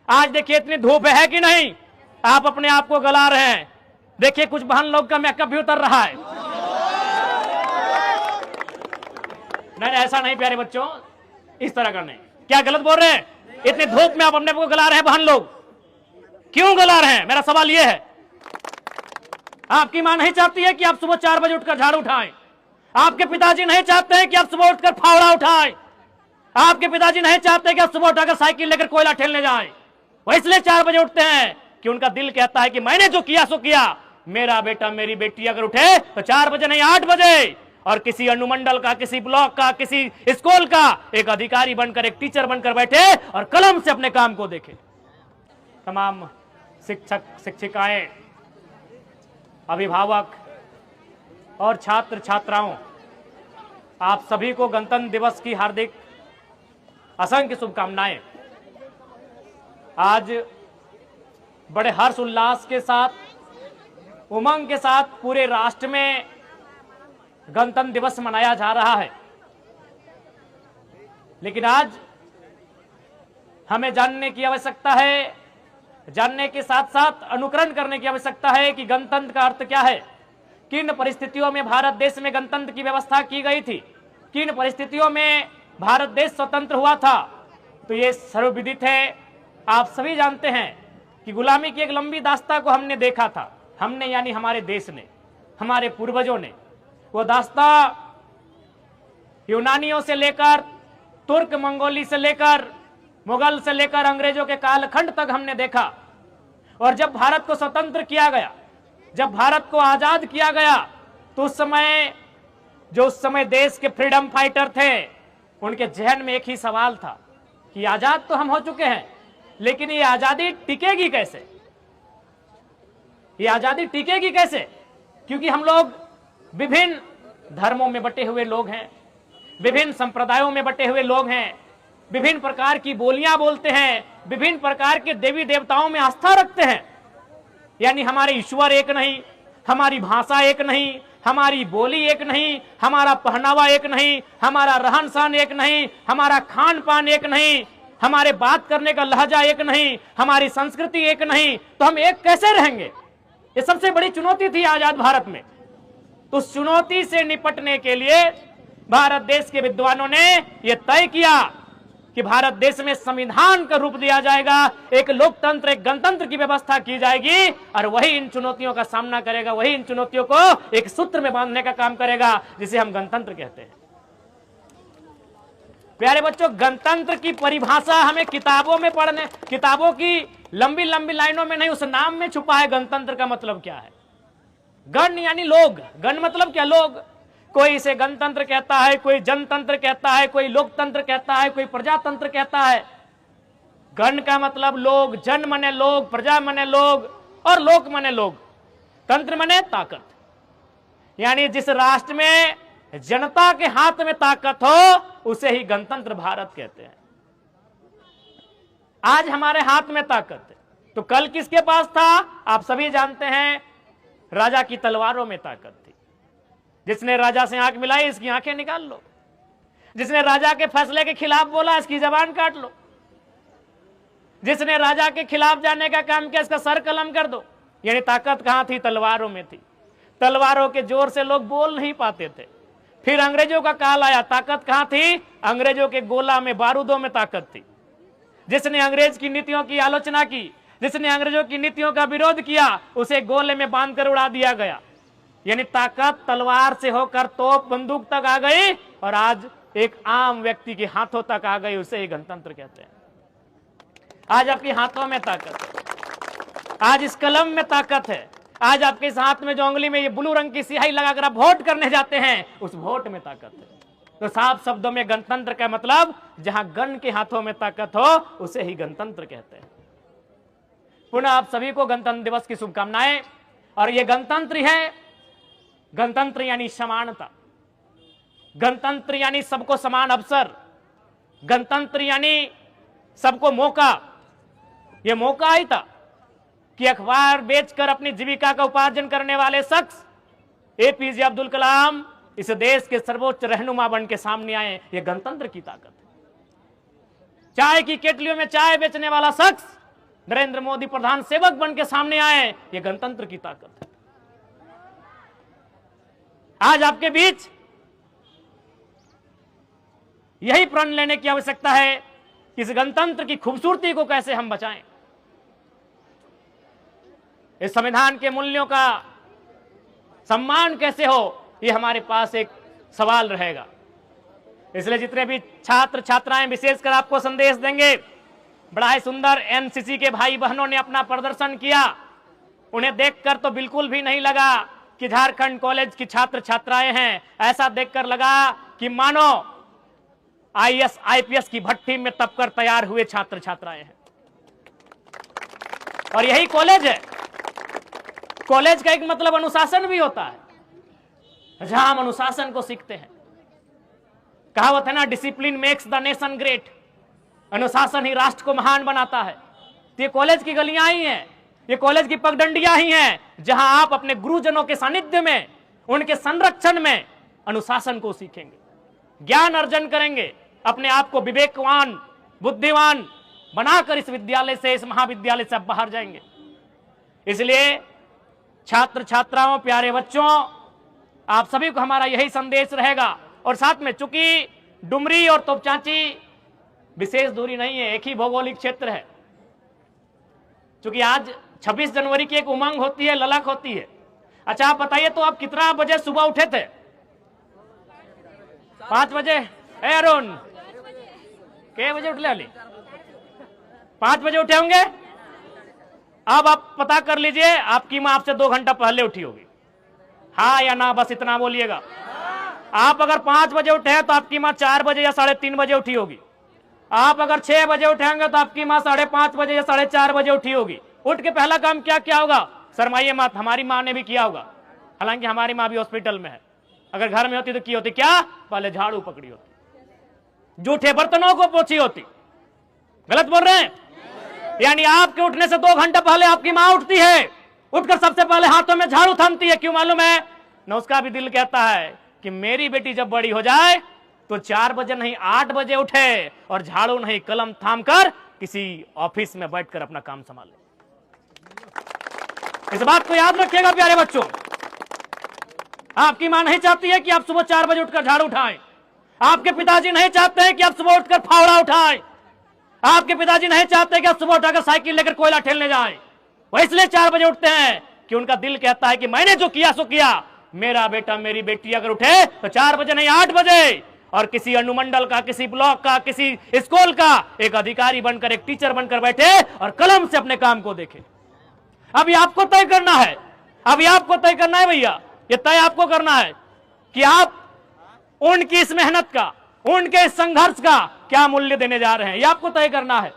आज देखिए इतनी धूप है कि नहीं, आप अपने आप को गला रहे हैं। देखिए कुछ बहन लोग का मेकअप भी उतर रहा है। नहीं ऐसा नहीं प्यारे बच्चों, इस तरह का नहीं। क्या गलत बोल रहे हैं? इतनी धूप में आप अपने को गला रहे हैं बहन लोग, क्यों गला रहे हैं? मेरा सवाल यह है। आपकी मां नहीं चाहती है कि आप सुबह 4 बजे उठकर झाड़ू उठाएं। आपके पिताजी नहीं चाहते हैं कि आप सुबह उठकर फावड़ा उठाएं। आपके पिताजी नहीं चाहते कि आप सुबह उठाकर साइकिल लेकर कोयला ठेलने जाएं। वो इसलिए 4 बजे उठते हैं कि उनका दिल कहता है कि मैंने जो किया सो किया। मेरा बेटा मेरी बेटी अगर उठे तो 4 बजे नहीं 8 बजे, और किसी अनुमंडल का, किसी ब्लॉक का, किसी स्कूल का एक अधिकारी बनकर, एक टीचर बनकर बैठे और कलम से अपने काम को देखे। तमाम शिक्षक, शिक्षिकाएं, अभिभावक और छात्र छात्राओं, आप सभी को गणतंत्र दिवस की हार्दिक असंख्य शुभकामनाएं। आज बड़े हर्ष उल्लास के साथ, उमंग के साथ पूरे राष्ट्र में गणतंत्र दिवस मनाया जा रहा है। लेकिन आज हमें जानने की आवश्यकता है, जानने के साथ साथ अनुकरण करने की आवश्यकता है कि गणतंत्र का अर्थ क्या है, किन परिस्थितियों में भारत देश में गणतंत्र की व्यवस्था की गई थी, किन परिस्थितियों में भारत देश स्वतंत्र हुआ था। तो ये सर्वविदित है, आप सभी जानते हैं कि गुलामी की एक लंबी दास्तां को हमने देखा था। हमने यानी हमारे देश ने, हमारे पूर्वजों ने वो दास्तां यूनानियों से लेकर, तुर्क मंगोली से लेकर, मुगल से लेकर अंग्रेजों के कालखंड तक हमने देखा। और जब भारत को स्वतंत्र किया गया, जब भारत को आजाद किया गया, तो उस समय जो उस समय देश के फ्रीडम फाइटर थे, उनके जहन में एक ही सवाल था कि आजाद तो हम हो चुके हैं, लेकिन ये आजादी टिकेगी कैसे? ये आजादी टिकेगी कैसे? क्योंकि हम लोग विभिन्न धर्मों में बटे हुए लोग हैं, विभिन्न संप्रदायों में बटे हुए लोग हैं, विभिन्न प्रकार की बोलियां बोलते हैं, विभिन्न प्रकार के देवी देवताओं में आस्था रखते हैं। यानी हमारे ईश्वर एक नहीं, हमारी भाषा एक नहीं, हमारी बोली एक नहीं, हमारा पहनावा एक नहीं, हमारा रहन सहन एक नहीं, हमारा खान पान एक नहीं, हमारे बात करने का लहजा एक नहीं, हमारी संस्कृति एक नहीं। तो हम एक कैसे रहेंगे? ये सबसे बड़ी चुनौती थी आजाद भारत में। तो उस चुनौती से निपटने के लिए भारत देश के विद्वानों ने यह तय किया कि भारत देश में संविधान का रूप दिया जाएगा, एक लोकतंत्र, एक गणतंत्र की व्यवस्था की जाएगी, और वही इन चुनौतियों का सामना करेगा, वही इन चुनौतियों को एक सूत्र में बांधने का काम करेगा, जिसे हम गणतंत्र कहते हैं। प्यारे बच्चों, गणतंत्र की परिभाषा हमें किताबों में पढ़ने, किताबों की लंबी लंबी लाइनों में नहीं, उस नाम में छुपा है। गणतंत्र का मतलब क्या है? गण यानी लोग, गण मतलब क्या? लोग। कोई इसे गणतंत्र कहता है, कोई जनतंत्र कहता है, कोई लोकतंत्र कहता है, कोई प्रजातंत्र कहता है। गण का मतलब लोग, जन मने लोग, प्रजा मने लोग, और लोक मने लोग, तंत्र मने ताकत। यानी जिस राष्ट्र में जनता के हाथ में ताकत हो, उसे ही गणतंत्र भारत कहते हैं। आज हमारे हाथ में ताकत है, तो कल किसके पास था? आप सभी जानते हैं, राजा की तलवारों में ताकत थी। जिसने राजा से आंख मिलाई, इसकी आंखें निकाल लो। जिसने राजा के फैसले के खिलाफ बोला, इसकी जबान काट लो। जिसने राजा के खिलाफ जाने का काम किया, इसका सर कलम कर दो। यानी ताकत कहां थी? तलवारों में थी। तलवारों के जोर से लोग बोल नहीं पाते थे। फिर अंग्रेजों का काल आया, ताकत कहां थी? अंग्रेजों के गोला में, बारूदों में ताकत थी। जिसने अंग्रेज की नीतियों की आलोचना की, जिसने अंग्रेजों की नीतियों का विरोध किया, उसे गोले में बांधकर उड़ा दिया गया। यानी ताकत तलवार से होकर तोप बंदूक तक आ गई, और आज एक आम व्यक्ति के हाथों तक आ गई, उसे ही गणतंत्र कहते हैं। आज आपके हाथों में ताकत है, आज इस कलम में ताकत है, आज आपके इस हाथ में जो उंगली में ये ब्लू रंग की स्याही लगाकर आप वोट करने जाते हैं, उस वोट में ताकत है। तो साफ शब्दों में गणतंत्र का मतलब, जहां गण के हाथों में ताकत हो, उसे ही गणतंत्र कहते हैं। पुनः आप सभी को गणतंत्र दिवस की शुभकामनाएं। और ये गणतंत्र है, गणतंत्र यानी समानता, गणतंत्र यानी सबको समान अवसर, गणतंत्र यानी सबको मौका। ये मौका ही था कि अखबार बेचकर अपनी जीविका का उपार्जन करने वाले शख्स एपीजे अब्दुल कलाम इस देश के सर्वोच्च रहनुमा बन के सामने आए। ये गणतंत्र की ताकत है। चाय की केटलियों में चाय बेचने वाला शख्स नरेंद्र मोदी प्रधान सेवक बन के सामने आए, ये गणतंत्र की ताकत है। आज आपके बीच यही प्रण लेने की आवश्यकता है कि इस गणतंत्र की खूबसूरती को कैसे हम बचाएं, इस संविधान के मूल्यों का सम्मान कैसे हो, ये हमारे पास एक सवाल रहेगा। इसलिए जितने भी छात्र छात्राएं विशेषकर आपको संदेश देंगे, बड़ा ही सुंदर एनसीसी के भाई बहनों ने अपना प्रदर्शन किया। उन्हें देखकर तो बिल्कुल भी नहीं लगा कि झारखंड कॉलेज की छात्र छात्राएं हैं, ऐसा देखकर लगा कि मानो आईएएस आईपीएस की भट्टी में तपकर तैयार हुए छात्र छात्राएं हैं। और यही कॉलेज है। कॉलेज का एक मतलब अनुशासन भी होता है, जहां हम अनुशासन को सीखते हैं। कहावत है ना, discipline makes the nation great, अनुशासन ही राष्ट्र को महान बनाता है। तो ये कॉलेज की गलियां ही हैं, ये कॉलेज की पगडंडियां ही हैं, जहां आप अपने गुरुजनों के सानिध्य में, उनके संरक्षण में अनुशासन को सीखेंगे, ज्ञान अर्जन करेंगे, अपने आप को विवेकवान बुद्धिमान बनाकर इस विद्यालय से, इस महाविद्यालय से आप बाहर जाएंगे। इसलिए छात्र छात्राओं, प्यारे बच्चों, आप सभी को हमारा यही संदेश रहेगा। और साथ में, चूंकि डुमरी और तोपचांची विशेष दूरी नहीं है, एक ही भौगोलिक क्षेत्र है। चूंकि आज 26 जनवरी की एक उमंग होती है, ललक होती है। अच्छा, आप बताइए तो आप कितना बजे सुबह उठे थे? 5 बजे? अरुण के बजे उठले? अली 5 बजे उठे होंगे। अब आप पता कर लीजिए, आपकी मां आपसे 2 घंटा पहले उठी होगी, हाँ या ना, बस इतना बोलिएगा। आप अगर 5 बजे उठे हैं तो आपकी मां 4 बजे या 3:30 बजे उठी होगी। आप अगर 6 बजे उठेंगे तो आपकी मां 5:30 बजे या 4:30 बजे उठी होगी। उठ के पहला काम क्या क्या होगा? शर्माइए मत, हमारी मां ने भी किया होगा, हालांकि हमारी मां भी हॉस्पिटल में है। अगर घर में होती तो की होती क्या? पहले झाड़ू पकड़ी होती, जूठे बर्तनों को पोछी होती। गलत बोल रहे हैं? यानी आपके उठने से 2 घंटा पहले आपकी मां उठती है, उठकर सबसे पहले हाथों में झाड़ू थामती है। क्यों मालूम है? न उसका भी दिल कहता है कि मेरी बेटी जब बड़ी हो जाए तो 4 बजे नहीं 8 बजे उठे और झाड़ू नहीं कलम थामकर किसी ऑफिस में बैठकर अपना काम संभाले। इस बात को याद रखिएगा प्यारे बच्चों। आपकी मां नहीं चाहती है कि आप सुबह 4 बजे उठकर झाड़ू उठाएं। आपके पिताजी नहीं चाहते हैं कि आप सुबह उठकर फावड़ा उठाएं। आपके पिताजी नहीं चाहते कि आप सुबह उठाकर साइकिल लेकर कोयला ठेलने जाएं। वो इसलिए 4 बजे उठते हैं कि उनका दिल कहता है कि मैंने जो किया सो किया। मेरा बेटा मेरी बेटी अगर उठे तो 4 बजे नहीं 8 बजे, और किसी अनुमंडल का, किसी ब्लॉक का, किसी स्कूल का एक अधिकारी बनकर, एक टीचर बनकर बैठे और कलम से अपने काम को देखे। अभी आपको तय करना है, अभी आपको तय करना है भैया, ये तय आपको करना है कि आप उनकी इस मेहनत का, उनके इस संघर्ष का क्या मूल्य देने जा रहे हैं, ये आपको तय करना है।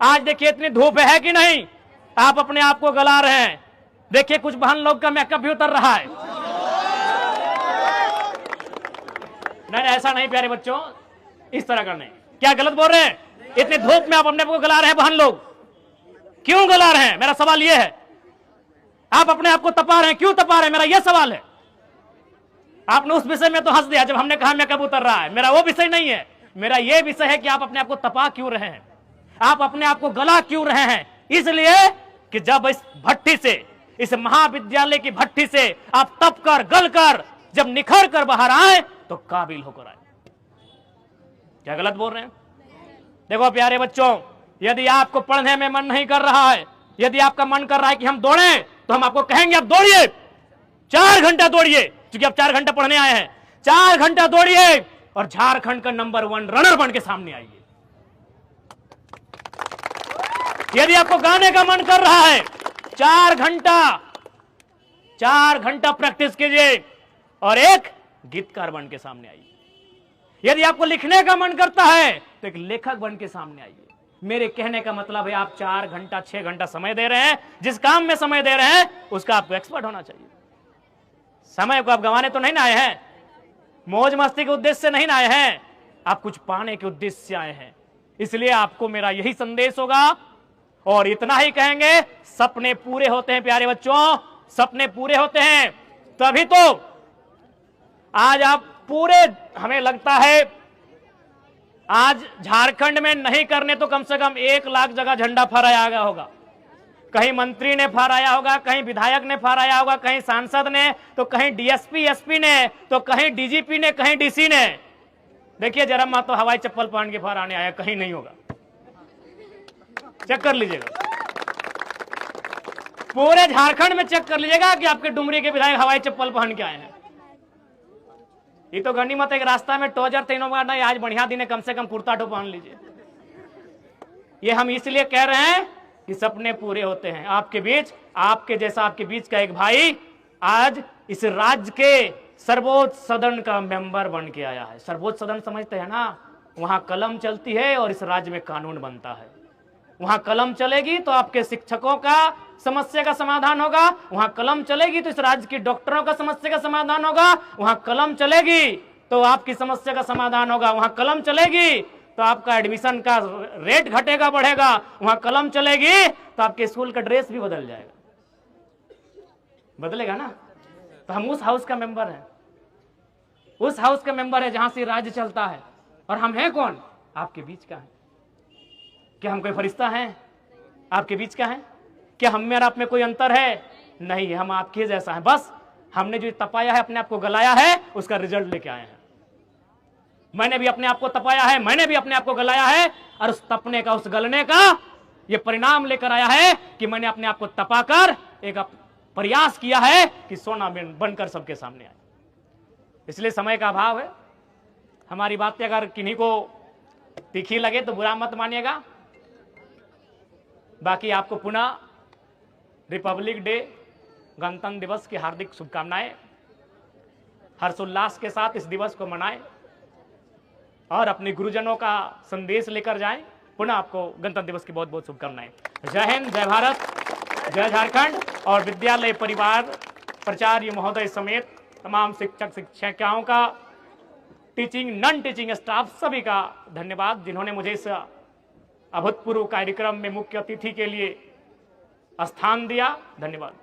आज देखिए इतनी धूप है कि नहीं, आप अपने आप को गला रहे हैं। देखिए कुछ बहन लोग का मेकअप भी उतर रहा है। नहीं ऐसा नहीं प्यारे बच्चों, इस तरह का नहीं। क्या गलत बोल रहे हैं? इतनी धूप में आप अपने आप को गला रहे हैं बहन लोग, क्यों गला रहे हैं? मेरा सवाल यह है। आप अपने आप को तपा रहे हैं, क्यों तपा रहे हैं? मेरा यह सवाल है। आपने उस विषय में तो हंस दिया जब हमने कहा मेकअप उतर रहा है। मेरा वो विषय नहीं है, मेरा यह विषय है कि आप अपने आप को तपा क्यों रहे हैं, आप अपने आप को गला क्यों रहे हैं? इसलिए कि जब इस भट्टी से, इस महाविद्यालय की भट्टी से आप तप कर, गल कर, जब निखर कर बाहर आए तो काबिल होकर आए। क्या गलत बोल रहे हैं? देखो प्यारे बच्चों, यदि आपको पढ़ने में मन नहीं कर रहा है, यदि आपका मन कर रहा है कि हम दौड़ें, तो हम आपको कहेंगे आप दौड़िए, 4 घंटा दौड़िए, क्योंकि आप 4 घंटा पढ़ने आए हैं। 4 घंटा दौड़िए और झारखंड का नंबर 1 रनर बन के सामने आइए। यदि आपको गाने का मन कर रहा है, 4 घंटा प्रैक्टिस कीजिए और एक गीतकार बन के सामने आइए। यदि आपको लिखने का मन करता है तो एक लेखक बन के सामने आइए। मेरे कहने का मतलब है आप 4 घंटा 6 घंटा समय दे रहे हैं, जिस काम में समय दे रहे हैं उसका आपको एक्सपर्ट होना चाहिए। समय को आप गंवाने तो नहीं ना आए हैं, मौज मस्ती के उद्देश्य से नहीं ना आए हैं, आप कुछ पाने के उद्देश्य से आए हैं। इसलिए आपको मेरा यही संदेश होगा और इतना ही कहेंगे, सपने पूरे होते हैं प्यारे बच्चों, सपने पूरे होते हैं तभी तो आज आप पूरे, हमें लगता है आज झारखंड में नहीं करने तो कम से कम 1 लाख जगह झंडा फहराया गया होगा। कहीं मंत्री ने फहराया होगा, कहीं विधायक ने फहराया होगा, कहीं सांसद ने, तो कहीं डीएसपी एसपी ने, तो कहीं डीजीपी ने, कहीं डीसी ने। देखिए जरा मां तो हवाई चप्पल पहन के फहराने आया, कहीं नहीं होगा, चेक कर लीजिएगा, पूरे झारखंड में चेक कर लीजिएगा कि आपके डुमरी के विधायक हवाई चप्पल पहन के आए हैं। ये तो गनीमत एक रास्ता में टोजर तीनों बार नहीं, आज बढ़िया दिन है, कम से कम कुर्ता टो पहन लीजिए। ये हम इसलिए कह रहे हैं कि सपने पूरे होते हैं। आपके बीच, आपके जैसा आपके बीच का एक भाई आज इस राज्य के सर्वोच्च सदन का मेंबर बन के आया है। सर्वोच्च सदन समझते हैं ना, वहां कलम चलती है और इस राज्य में कानून बनता है। वहां कलम चलेगी तो आपके शिक्षकों का समस्या का समाधान होगा, वहां कलम चलेगी तो इस राज्य के डॉक्टरों का समस्या का समाधान होगा, वहां कलम चलेगी तो आपकी समस्या का समाधान होगा, वहां कलम चलेगी तो आपका एडमिशन का रेट घटेगा बढ़ेगा, वहां कलम चलेगी तो आपके स्कूल का ड्रेस भी बदल जाएगा, बदलेगा ना। तो हम उस हाउस का मेंबर हैं, उस हाउस का मेंबर है जहां से राज्य चलता है। और हम हैं कौन? आपके बीच का है। क्या हम कोई फरिश्ता हैं? आपके बीच का है। क्या हम में और आप में कोई अंतर है? नहीं, हम आपके जैसा है। बस हमने जो तपाया है, अपने आप को गलाया है, उसका रिजल्ट लेके आए हैं। मैंने भी अपने आप को तपाया है, मैंने भी अपने आप को गलाया है, और उस तपने का, उस गलने का ये परिणाम लेकर आया है कि मैंने अपने आप को तपाकर एक प्रयास किया है कि सोना बनकर सबके सामने आए। इसलिए समय का अभाव है। हमारी बातें अगर किन्हीं को तीखी लगे तो बुरा मत मानिएगा। बाकी आपको पुनः रिपब्लिक डे, गणतंत्र दिवस की हार्दिक शुभकामनाएं। हर्षोल्लास के साथ इस दिवस को मनाएं और अपने गुरुजनों का संदेश लेकर जाएं। पुनः आपको गणतंत्र दिवस की बहुत बहुत शुभकामनाएं। जय हिंद, जय भारत, जय झारखंड। और विद्यालय परिवार, प्राचार्य महोदय समेत तमाम शिक्षक शिक्षिकाओं का, टीचिंग नॉन टीचिंग स्टाफ सभी का धन्यवाद, जिन्होंने मुझे इस अभूतपूर्व कार्यक्रम में मुख्य अतिथि के लिए स्थान दिया। धन्यवाद।